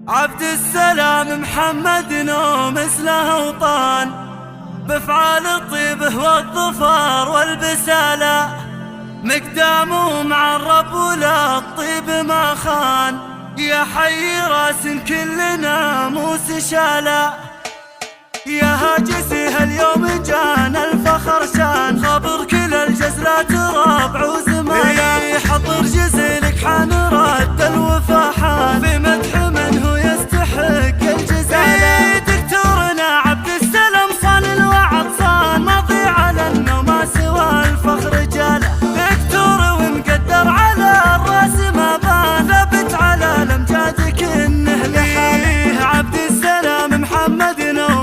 عبد السلام محمد مثله أوطان، بأفعال الطيبه والظفار والبسالة، مقدامه مع الرب ولا الطيب ما خان، يا حي راس كل ناموس شالا. يا هاجسي هاليوم جانا الفخر شان، خبر كل الجزلات رابع وزمالا، حضر جزيلك حان رد الوفا حان، في مدح من هو يستحق الجزالة. دكتورنا عبد السلام صان الوعد صان، ماضي على انه ما سوى الفخر جاله، دكتور ومقدر على الراس ما بان، ثابت على الامجاد كنه لحاله. عبد السلام محمد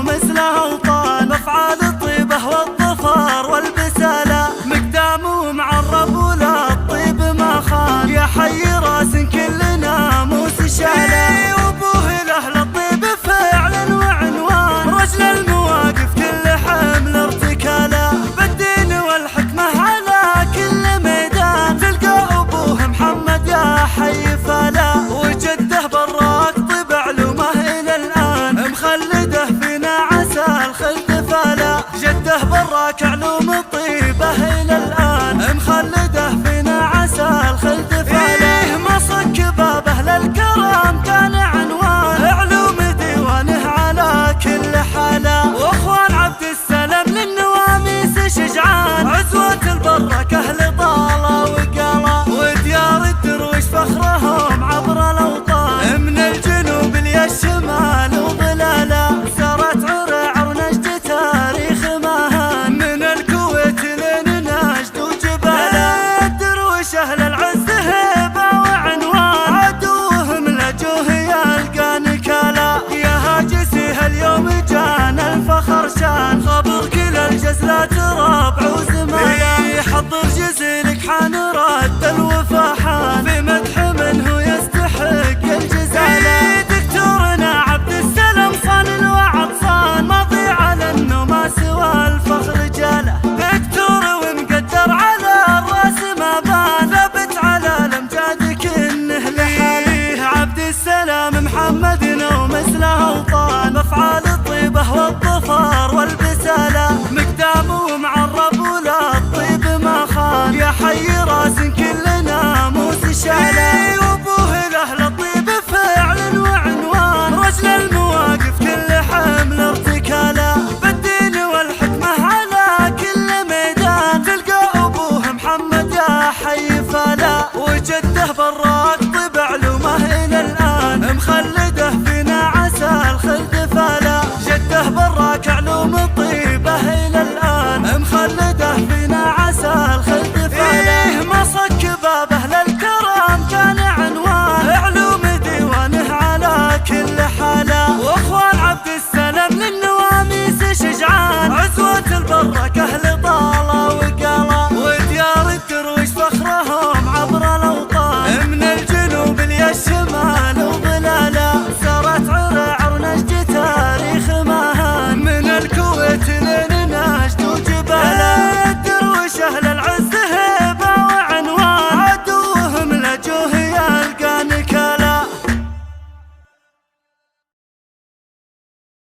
مثله أوطان، بأفعال الطيبه والظفار والبسالة، مقدامه مع الرب ولا الطيب ما خان، يا حي راس كل ناموس شاله. وابوه لاهل الطيب فعلا وعنوان، رجل المواقف كل حمل ارتكاله، بالدين والحكمه على كل ميدان، تلقى ابوه محمد يا حي فلا، وجده براك طيب علومه الى الان، مخلده فينا عسى الخلد فلا، جده براك علوم طيبه الى الان، مخلده فينا عسى الخلد فلا. ما صك بابه للكرم كان عنوان، علوم ديوانه على كل حاله، واخوان عبد السلام للنواميس شجعان، عزوة البركه اهل طاله وقاله، وديار الدرويش فخرهم عبر الاوطان، من الجنوب للشمال وظلاله، سارت عرعر نجد تاريخ مهان، من الكويت لين نجد وجباله، الدرويش اهل العز هبه وعنوان، عدوهم لجوه يلقى نكاله. يا هاجسي هاليوم جانا الفخر شان، خبر كل الجزلات رابع وزماله، حضر جزيلك حان رد الوفا حان، في مدح من هو يستحق الجزاله. دكتورنا عبد السلام صان الوعد صان، ماضي على انه ما سوى الفخر جاله، دكتور ومقدر على الراس ما بان، ثابت على الامجاد كنه لحاله. عبد السلام محمد مثله أوطان، بأفعال الطيبه والظفار والبسالة، مقدامه مع الرب ولا الطيب ما خان، يا حي راس كل ناموس شاله.